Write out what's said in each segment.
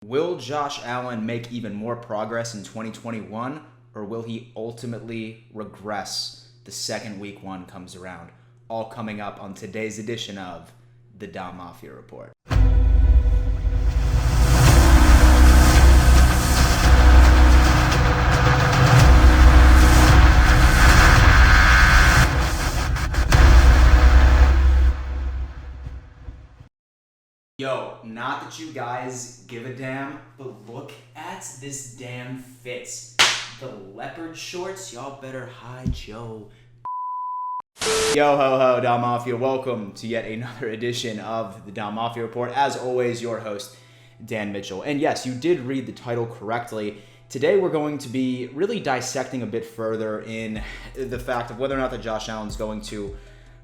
Will Josh Allen make even more progress in 2021, or will he ultimately regress the second week one comes around? All coming up on today's edition of the Bills Mafia Report. Yo, not that you guys give a damn, but look at this damn fit. The leopard shorts, y'all better hide yo. Yo ho ho, Bills Mafia, welcome to yet another edition of the Bills Mafia Report. As always, your host, Dan Mitchell. And yes, you did read the title correctly. Today we're going to be really dissecting a bit further in the fact of whether or not that Josh Allen's going to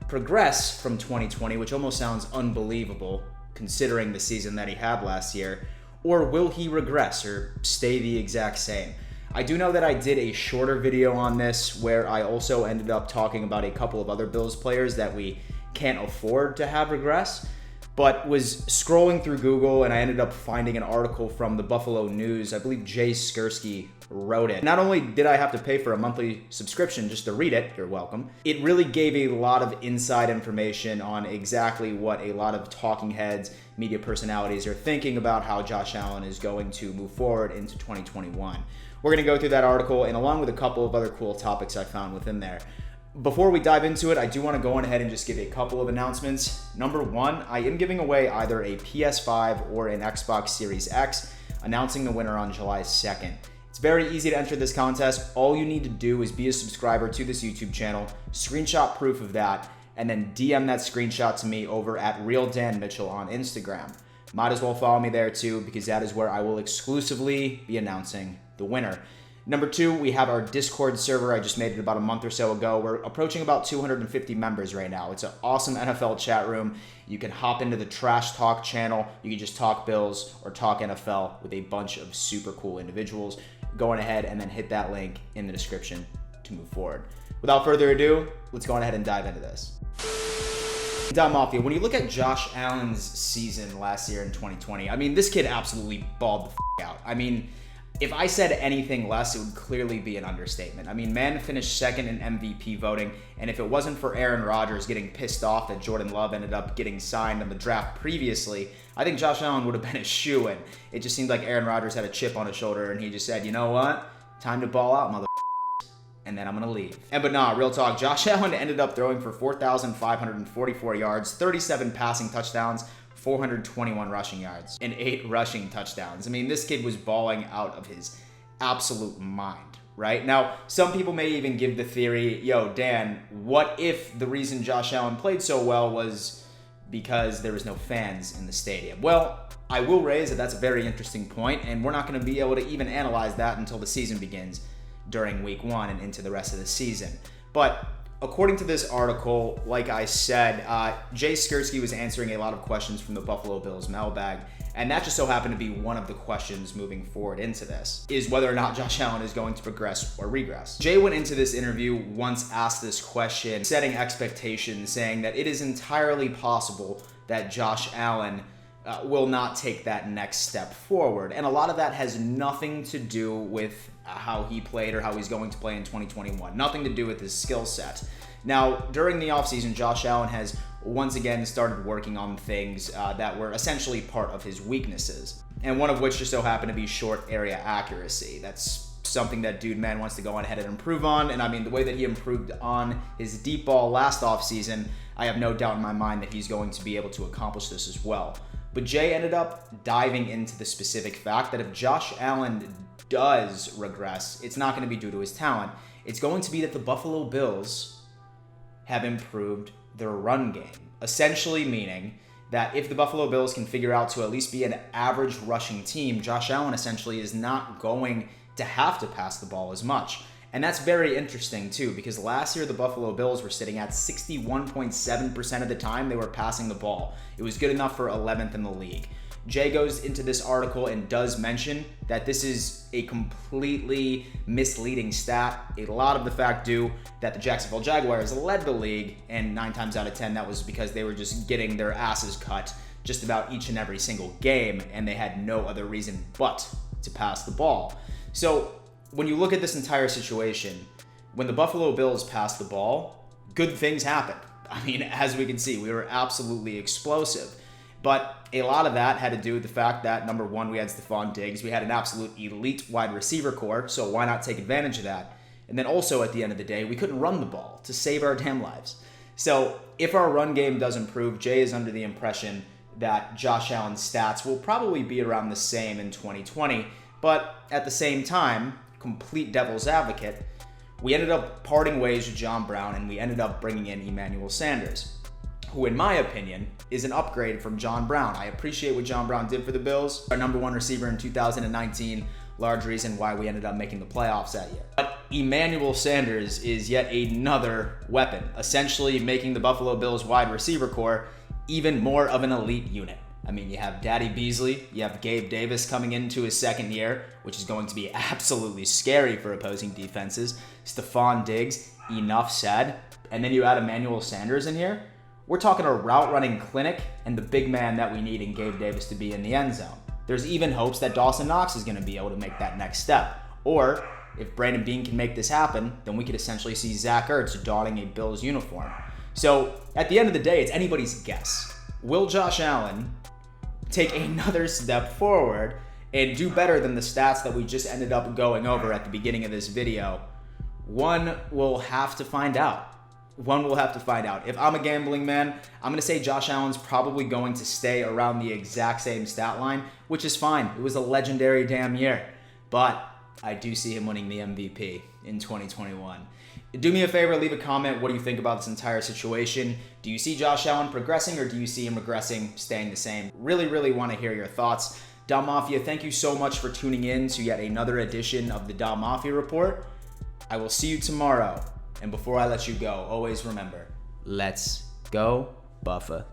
progress from 2020, which almost sounds unbelievable considering the season that he had last year, or will he regress or stay the exact same? I do know that I did a shorter video on this where I also ended up talking about a couple of other Bills players that we can't afford to have regress, but was scrolling through Google and I ended up finding an article from the Buffalo News. I believe Jay Skursky wrote it. Not only did I have to pay for a monthly subscription just to read it, you're welcome, it really gave a lot of inside information on exactly what a lot of talking heads, media personalities are thinking about how Josh Allen is going to move forward into 2021. We're going to go through that article and along with a couple of other cool topics I found within there. Before we dive into it, I do want to go on ahead and just give a couple of announcements. Number one, I am giving away either a PS5 or an Xbox Series X, announcing the winner on July 2nd. It's very easy to enter this contest. All you need to do is be a subscriber to this YouTube channel, screenshot proof of that, and then DM that screenshot to me over at RealDanMitchell on Instagram. Might as well follow me there too, because that is where I will exclusively be announcing the winner. Number two, we have our Discord server. I just made it about a month or so ago. We're approaching about 250 members right now. It's an awesome NFL chat room. You can hop into the Trash Talk channel. You can just talk Bills or talk NFL with a bunch of super cool individuals. Go on ahead and then hit that link in the description to move forward. Without further ado, let's go on ahead and dive into this. Bills Mafia, when you look at Josh Allen's season last year in 2020, I mean, this kid absolutely balled the out. I mean, if I said anything less, it would clearly be an understatement. I mean, man finished second in MVP voting, and if it wasn't for Aaron Rodgers getting pissed off that Jordan Love ended up getting signed in the draft previously, I think Josh Allen would have been a shoo-in. It just seemed like Aaron Rodgers had a chip on his shoulder, and he just said, you know what? Time to ball out, and then I'm going to leave. But nah, real talk, Josh Allen ended up throwing for 4,544 yards, 37 passing touchdowns, 421 rushing yards, and 8 rushing touchdowns. I mean, this kid was balling out of his absolute mind, right? Now, some people may even give the theory, yo, Dan, what if the reason Josh Allen played so well was because there was no fans in the stadium? Well, I will raise that that's a very interesting point, and we're not going to be able to even analyze that until the season begins during week one and into the rest of the season. But according to this article, like I said, Jay Skursky was answering a lot of questions from the Buffalo Bills mailbag, and that just so happened to be one of the questions moving forward into this, is whether or not Josh Allen is going to progress or regress. Jay went into this interview once asked this question, setting expectations, saying that it is entirely possible that Josh Allen will not take that next step forward. And a lot of that has nothing to do with how he played or how he's going to play in 2021. Nothing to do with his skill set. Now, during the offseason, Josh Allen has once again started working on things that were essentially part of his weaknesses, and one of which just so happened to be short area accuracy. That's something that dude man wants to go on ahead and improve on, and I mean, the way that he improved on his deep ball last offseason, I have no doubt in my mind that he's going to be able to accomplish this as well. But Jay ended up diving into the specific fact that if Josh Allen does regress, it's not going to be due to his talent. It's going to be that the Buffalo Bills have improved their run game. Essentially meaning that if the Buffalo Bills can figure out to at least be an average rushing team, Josh Allen essentially is not going to have to pass the ball as much. And that's very interesting too, because last year the Buffalo Bills were sitting at 61.7% of the time they were passing the ball. It was good enough for 11th in the league. Jay goes into this article and does mention that this is a completely misleading stat. A lot of the fact due that the Jacksonville Jaguars led the league, and 9 times out of 10 that was because they were just getting their asses cut just about each and every single game, and they had no other reason but to pass the ball. So when you look at this entire situation, when the Buffalo Bills passed the ball, good things happened. I mean, as we can see, we were absolutely explosive. But a lot of that had to do with the fact that, number one, we had Stephon Diggs. We had an absolute elite wide receiver core, so why not take advantage of that? And then also, at the end of the day, we couldn't run the ball to save our damn lives. So if our run game does improve, Jay is under the impression that Josh Allen's stats will probably be around the same in 2020. But at the same time, complete devil's advocate, we ended up parting ways with John Brown, and we ended up bringing in Emmanuel Sanders, who, in my opinion, is an upgrade from John Brown. I appreciate what John Brown did for the Bills. Our number one receiver in 2019, large reason why we ended up making the playoffs that year. But Emmanuel Sanders is yet another weapon, essentially making the Buffalo Bills wide receiver core even more of an elite unit. I mean, you have Daddy Beasley, you have Gabe Davis coming into his second year, which is going to be absolutely scary for opposing defenses. Stephon Diggs, enough said. And then you add Emmanuel Sanders in here. We're talking a route running clinic and the big man that we need in Gabe Davis to be in the end zone. There's even hopes that Dawson Knox is going to be able to make that next step. Or if Brandon Beane can make this happen, then we could essentially see Zach Ertz donning a Bills uniform. So at the end of the day, it's anybody's guess. Will Josh Allen take another step forward and do better than the stats that we just ended up going over at the beginning of this video? One will have to find out. If I'm a gambling man, I'm going to say Josh Allen's probably going to stay around the exact same stat line, which is fine. It was a legendary damn year. But I do see him winning the MVP in 2021. Do me a favor, leave a comment. What do you think about this entire situation? Do you see Josh Allen progressing, or do you see him regressing, staying the same? Really want to hear your thoughts. Dom Mafia, thank you so much for tuning in to yet another edition of the Dom Mafia Report. I will see you tomorrow. And before I let you go, always remember, let's go Buffalo.